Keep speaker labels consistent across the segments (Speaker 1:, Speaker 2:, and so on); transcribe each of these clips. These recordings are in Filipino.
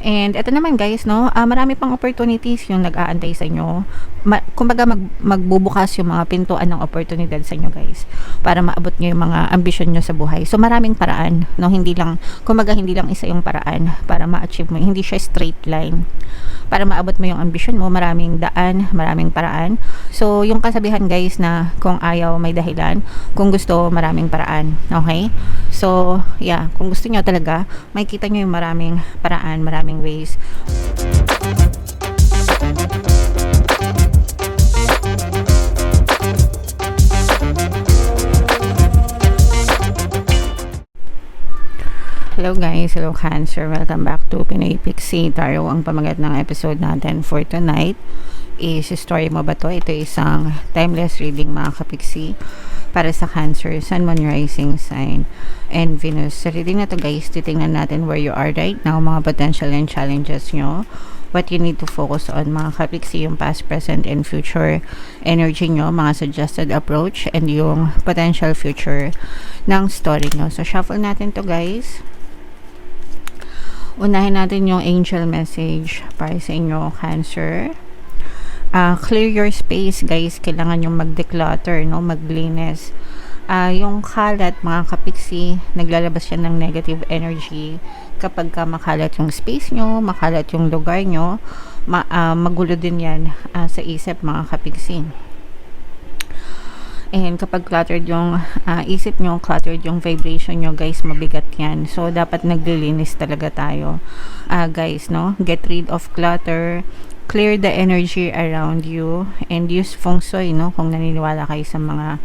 Speaker 1: And eto naman guys, no, marami pang opportunities yung nag-aantay sa inyo. Kumbaga magbubukas yung mga pintuan ng oportunidad sa inyo guys para maabot niyo yung mga ambisyon niyo sa buhay. So maraming paraan, no, hindi lang isa yung paraan para ma-achieve mo. Hindi siya straight line. Para maabot mo yung ambisyon mo, maraming daan, maraming paraan. So yung kasabihan guys na kung ayaw may dahilan, kung gusto maraming paraan. Okay? So yeah, kung gusto niyo talaga, makikita niyo yung maraming paraan, maraming ways. Hello guys, hello Cancer, welcome back to Pinoy Pixie Tarot. Ang pamagat ng episode natin for tonight is story mo ba to? Ito isang timeless reading mga kapixie para sa Cancer, Sun, Moon, Rising Sign, and Venus. Sa reading na to guys, titingnan natin where you are right now, mga potential and challenges nyo, what you need to focus on mga kapixie, yung past, present, and future energy nyo, mga suggested approach, and yung potential future ng story nyo. So shuffle natin to guys. Unahin natin yung angel message para sa inyo, Cancer. Clear your space, guys. Kailangan yung mag-declutter, no? Maglinis. Yung kalat, mga kapiksi, naglalabas yan ng negative energy. Kapag makalat yung space nyo, makalat yung lugar nyo, magulo din yan sa isip, mga kapiksi. And kapag cluttered yung isip nyo, cluttered yung vibration nyo, guys, mabigat yan. So, dapat naglilinis talaga tayo. Guys, no? Get rid of clutter, clear the energy around you, and use feng shui, no? Kung naniniwala kayo sa mga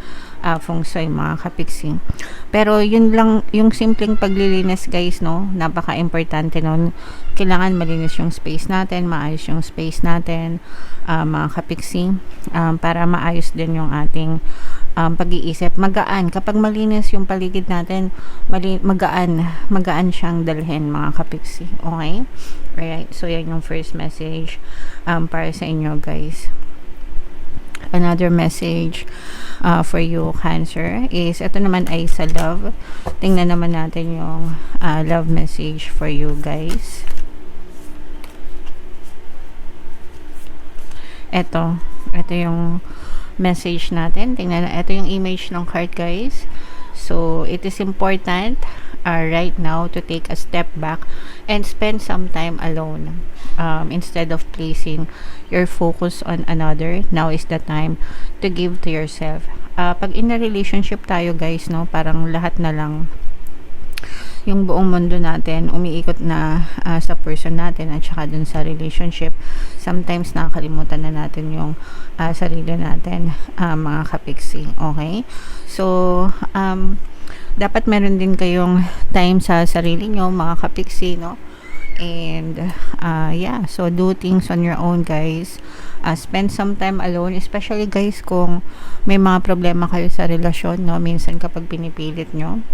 Speaker 1: feng shui, mga kapiksi. Pero, yun lang, yung simpleng paglilinis, guys, no? Napaka-importante nun. Kailangan malinis yung space natin, maayos yung space natin, mga kapiksi, para maayos din yung ating pag-iisip. Magaan. Kapag malinis yung paligid natin, magaan siyang dalhin, mga kapiksi. Okay? Alright. So, yan yung first message para sa inyo, guys. Another message for you, Cancer, is ito naman ay sa love. Tingnan naman natin yung love message for you, guys. Ito yung message natin. Tingnan na, ito yung image ng card, guys. So, it is important right now to take a step back and spend some time alone. Instead of placing your focus on another, now is the time to give to yourself. Pag in a relationship tayo, guys, no, parang lahat na lang yung buong mundo natin umiikot na sa person natin at saka dun sa relationship. Sometimes nakakalimutan na natin yung sarili natin, mga kapiksi. Okay? So, dapat meron din kayong time sa sarili nyo, mga kapiksi, no? And yeah, so do things on your own, guys. Spend some time alone, especially guys kung may mga problema kayo sa relasyon, no? Minsan kapag pinipilit nyo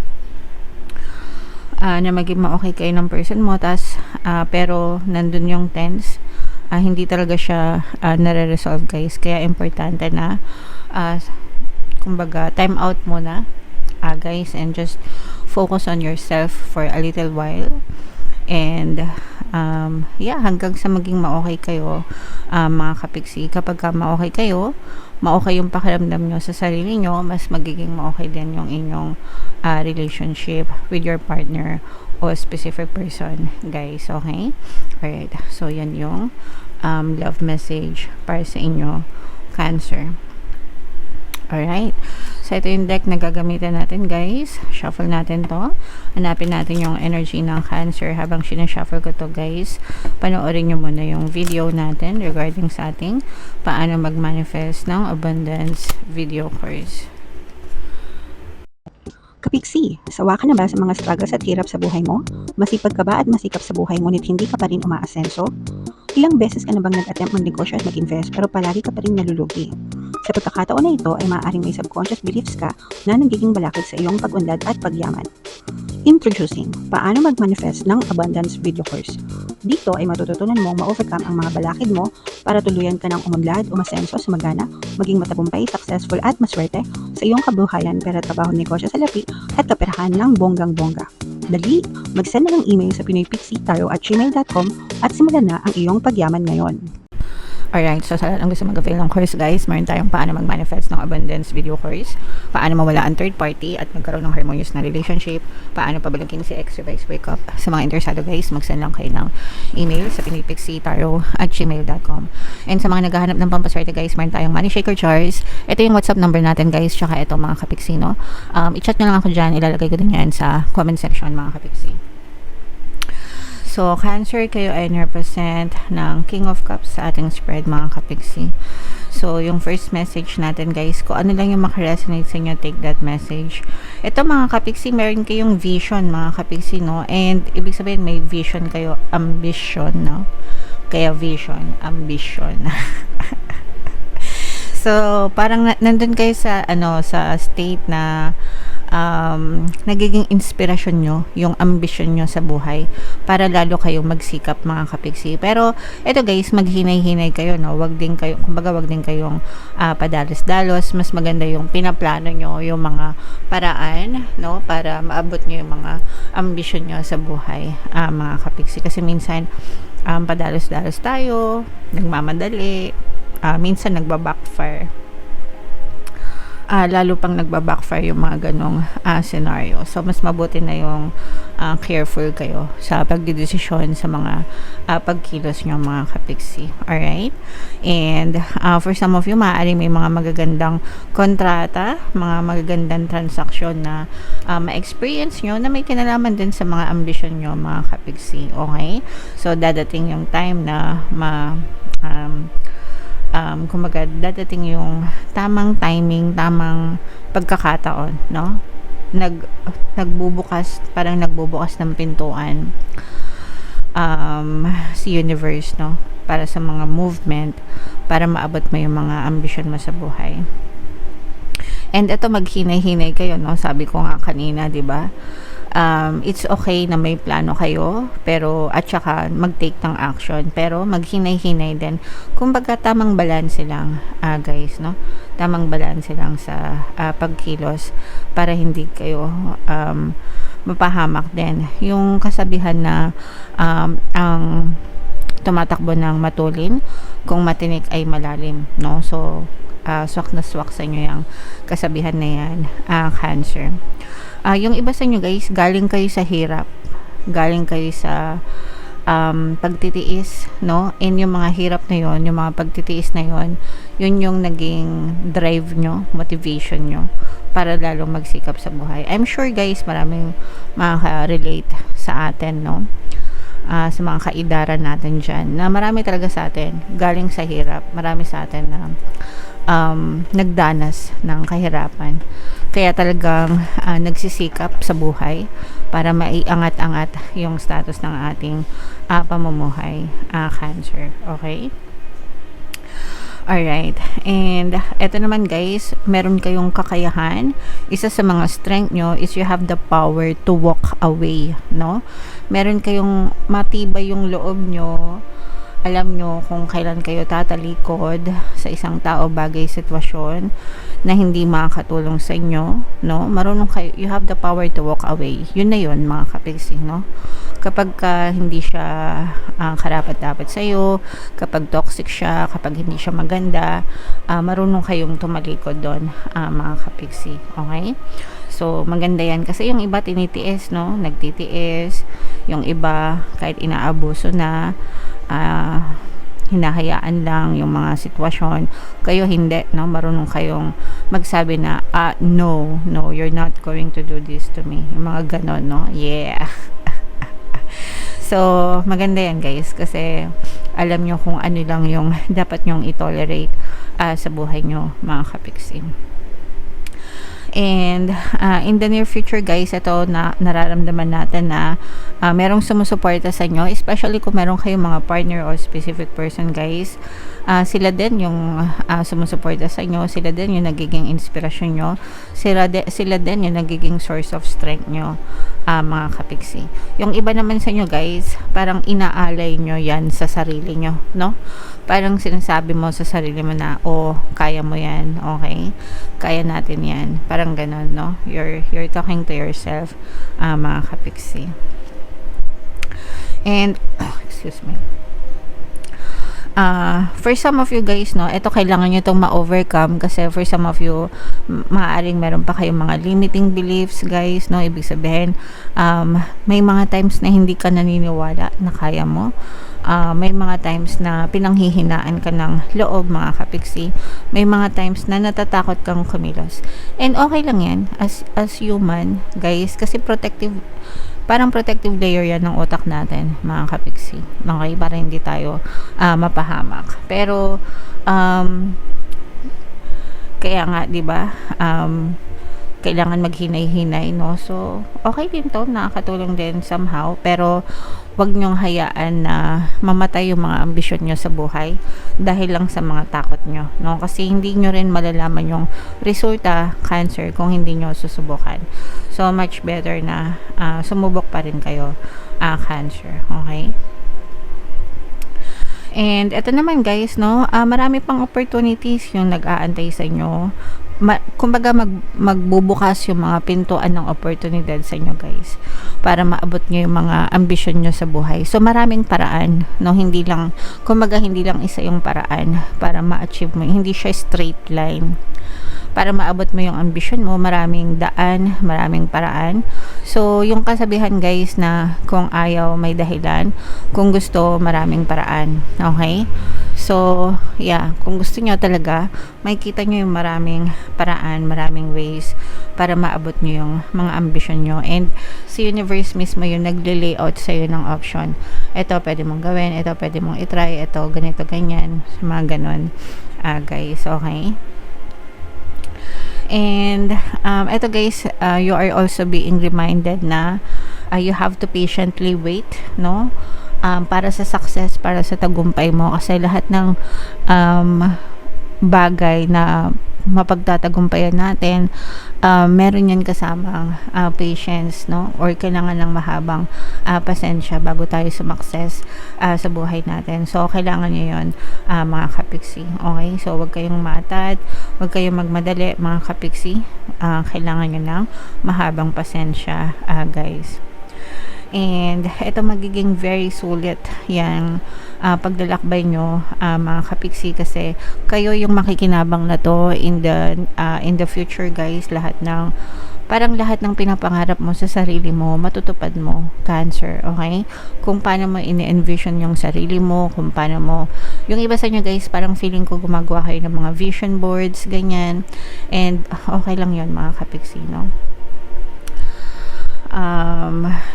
Speaker 1: na maging ma-okay kayo ng person mo, pero nandun yung tense, hindi talaga siya nare-resolve, guys. Kaya importante na kumbaga time out muna, guys, and just focus on yourself for a little while. And yeah, hanggang sa maging ma-okay kayo, mga kapiksi. Kapag ma-okay kayo, ma-okay yung pakiramdam nyo sa sarili nyo, mas magiging ma-okay din yung inyong relationship with your partner o specific person, guys. Okay? Alright. So, yan yung love message para sa inyo, Cancer. Alright. So, ito yung deck na gagamitin natin, guys. Shuffle natin to. Hanapin natin yung energy ng Cancer. Habang sinashuffle ko to, guys, panoorin nyo muna yung video natin regarding sa ating paano mag-manifest ng abundance video course.
Speaker 2: Kapiksi, sawa ka na ba sa mga struggles at hirap sa buhay mo? Masipag ka ba at masikap sa buhay ngunit hindi ka pa rin umaasenso? Ilang beses ka na bang nag-attempt mag-negosyo at mag-invest pero palagi ka pa rin nalulugi? Sa pagkakataon na ito ay maaaring may subconscious beliefs ka na nagiging balakid sa iyong pag-unlad at pagyaman. Introducing, paano mag-manifest ng abundance video course. Dito ay matututunan mong ma-overcome ang mga balakid mo para tuluyan ka ng umunlad, umasenso, sumagana, maging matagumpay, successful at maswerte sa iyong kabuhayan, pera, trabaho, negosyo, salapi at kaperahan ng bonggang-bongga. Dali, mag-send na ng email sa pinoypixie@gmail.com at simulan na ang iyong pagyaman ngayon.
Speaker 1: Alright, so sa lahat ng gusto mag-avail ng course guys, meron tayong paano mag-manifest ng abundance video course, paano mawala ang third party at magkaroon ng harmonious na relationship, paano pabalangkin si ex revise breakup. Sa mga interesado guys, mag-send lang kayo ng email sa pinoypixie@gmail.com. And sa mga naghahanap ng pampaswerte guys, meron tayong money shaker jars. Ito yung WhatsApp number natin guys, tsaka ito mga kapiksi, no? I-chat nyo lang ako dyan, ilalagay ko din yan sa comment section mga kapiksi. So, Cancer, kayo ay represent ng King of Cups sa ating spread mga kapiksi. So, yung first message natin guys, kung ano lang yung makaresonate sa inyo, take that message. Ito mga kapiksi, meron kayong vision mga kapiksi, no? And, ibig sabihin, may vision kayo, ambition, no? Kaya vision, ambition. So, parang nandun kayo sa, sa state na nagiging inspirasyon nyo yung ambisyon nyo sa buhay para lalo kayong magsikap mga kapiksi. Pero ito guys, maghinay-hinay kayo, no? Wag din kayo, kumbaga wag din kayong padalos-dalos. Mas maganda yung pinaplano nyo yung mga paraan, no? Para maabot nyo yung mga ambisyon nyo sa buhay mga kapiksi. Kasi minsan padalos-dalos tayo, nagmamadali, minsan nagbabackfire. Lalo pang nagbabackfire yung mga ganong scenario. So, mas mabuti na yung careful kayo sa pagdidesisyon sa mga pagkilos nyo mga kapiksi. Alright? And for some of you, maaaring may mga magagandang kontrata, mga magagandang transaksyon na ma-experience nyo na may kinalaman din sa mga ambisyon nyo mga kapiksi. Okay? So, dadating yung time na kumbaga dadating yung tamang timing, tamang pagkakataon, no? Nagbubukas ng pintuan si universe, no? Para sa mga movement, para maabot mo yung mga ambisyon mo sa buhay. And ito, maghinay-hinay kayo, no? Sabi ko nga kanina, 'di ba? It's okay na may plano kayo, pero at saka mag-take ng action, pero maghinay-hinay din. Kumbaga tamang balanse lang, guys, no? Tamang balanse lang sa pagkilos para hindi kayo mapahamak din. Yung kasabihan na ang tumatakbo ng matulin, kung matinik ay malalim, no? So swak na swak sa inyo yung kasabihan na yan, Cancer. Yung iba sa inyo guys, galing kayo sa hirap, galing kayo sa pagtitiis, no? And yung mga hirap na yon, yung mga pagtitiis na yon, yun yung naging drive nyo, motivation nyo para lalong magsikap sa buhay. I'm sure guys, maraming makaka-relate sa atin, no? Sa mga kaidaran natin dyan, na marami talaga sa atin galing sa hirap, marami sa atin na nagdanas ng kahirapan, kaya talagang nagsisikap sa buhay para maiangat-angat yung status ng ating pamumuhay, Cancer. Okay? Alright, and eto naman guys, meron kayong kakayahan. Isa sa mga strength nyo is you have the power to walk away, no? Meron kayong matibay yung loob nyo. Alam nyo kung kailan kayo tatalikod sa isang tao, bagay, sitwasyon na hindi makakatulong sa inyo, no? Marunong kayo, you have the power to walk away. Yun na yun mga kapiksi, no? Kapag hindi siya karapat-dapat sa'yo, kapag toxic siya, kapag hindi siya maganda, marunong kayong tumalikod doon, mga kapiksi. Okay? So, maganda yan. Kasi yung iba tinitiis, no? Nagtitiis. Yung iba, kahit inaabuso na, hinahayaan lang yung mga sitwasyon. Kayo hindi, no? Marunong kayong magsabi na, no, you're not going to do this to me. Yung mga ganon, no? Yeah. So, maganda yan guys, kasi alam nyo kung ano lang yung dapat nyong i-tolerate sa buhay nyo, mga kapiksi. And in the near future guys, ito na nararamdaman natin na merong sumusuporta sa inyo, especially kung meron kayong mga partner or specific person guys. Sila din yung sumusuporta sa inyo, sila din yung nagiging inspirasyon nyo, sila din yung nagiging source of strength nyo, mga kapiksi. Yung iba naman sa inyo guys, parang inaalay nyo yan sa sarili nyo, no? Parang sinasabi mo sa sarili mo na, oh, kaya mo yan, okay? Kaya natin yan. Parang ganon, no? You're talking to yourself, mga kapiksi. And, excuse me. For some of you guys, no, ito kailangan nyo itong ma-overcome kasi for some of you, maaaring meron pa kayong mga limiting beliefs, guys, no, ibig sabihin, may mga times na hindi ka naniniwala na kaya mo. May mga times na pinanghihinaan ka ng loob, mga kapiksi. May mga times na natatakot kang kumilos. And okay lang yan, as human, guys, kasi parang protective layer yan ng utak natin, mga kapiksi. Okay, para hindi tayo mapahamak. Pero kaya nga, 'di ba? Kailangan maghinay-hinay, no? So, okay din 'to, nakakatulong din somehow, pero wag niyong hayaan na mamatay yung mga ambisyon niyo sa buhay dahil lang sa mga takot niyo, no? Kasi hindi niyo rin malalaman yung resulta, Cancer, kung hindi niyo susubukan. So, much better na sumubok pa rin kayo, Cancer, okay? And ito naman guys, no, marami pang opportunities yung nag-aantay sa inyo. Kumbaga magbubukas yung mga pintuan ng oportunidad sa inyo guys para maabot nyo yung mga ambisyon nyo sa buhay. So maraming paraan, no, hindi lang isa yung paraan para ma-achieve mo, hindi siya straight line. Para maabot mo yung ambisyon mo, maraming daan, maraming paraan. So, yung kasabihan guys na kung ayaw may dahilan, kung gusto maraming paraan. Okay? So, yeah, kung gusto nyo talaga, makikita nyo yung maraming paraan, maraming ways para maabot nyo yung mga ambisyon nyo. And si universe mismo yung nagle-layout sa'yo ng option. Ito pwede mong gawin, ito pwede mong itry, ito ganito, ganyan, mga ganon. Guys, okay? And eto guys, you are also being reminded na you have to patiently wait, no, para sa success, para sa tagumpay mo, kasi lahat ng bagay na mapagtatagumpayan natin, meron yan kasamang patience, no, or kailangan ng mahabang pasensya bago tayo sumakses sa buhay natin. So kailangan nyo yun, mga kapiksi, okay? So wag kayong matad, wag kayong magmadali, mga kapiksi. Kailangan nyo ng mahabang pasensya, guys. And ito magiging very sulit yung paglalakbay nyo, mga kapiksi, kasi kayo yung makikinabang na to in the future guys. Lahat ng pinapangarap mo sa sarili mo, matutupad mo, Cancer, okay? Kung paano mo ini-envision yung sarili mo, kung paano mo, yung iba sa inyo guys, parang feeling ko gumagawa kayo ng mga vision boards, ganyan, and okay lang yun, mga kapiksi, no?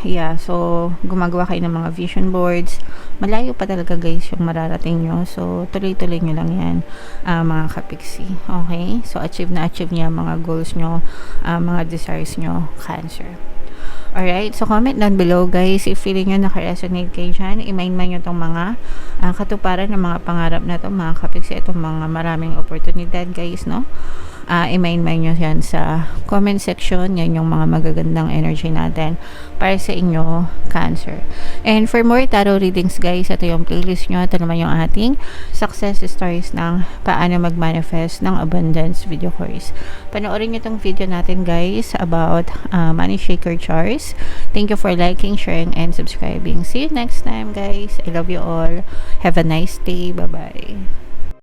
Speaker 1: Yeah, so gumagawa kayo ng mga vision boards. Malayo pa talaga guys yung mararating nyo, so tuloy-tuloy nyo lang yan, mga kapiksi, okay? So achieve niya mga goals nyo, mga desires nyo, Cancer. Alright, so comment down below guys if feeling nyo naka-resonate kayo dyan. I-mind nyo itong mga katuparan ng mga pangarap na to, mga kapiksi, itong mga maraming oportunidad guys, no? I-mind nyo yan sa comment section. Yan yung mga magagandang energy natin para sa inyo, Cancer. And for more tarot readings guys, ito yung playlist nyo. Ito naman yung ating success stories ng paano mag-manifest ng abundance video course. Panoorin nyo itong video natin guys about money shaker charts. Thank you for liking, sharing, and subscribing. See you next time guys. I love you all. Have a nice day. Bye-bye.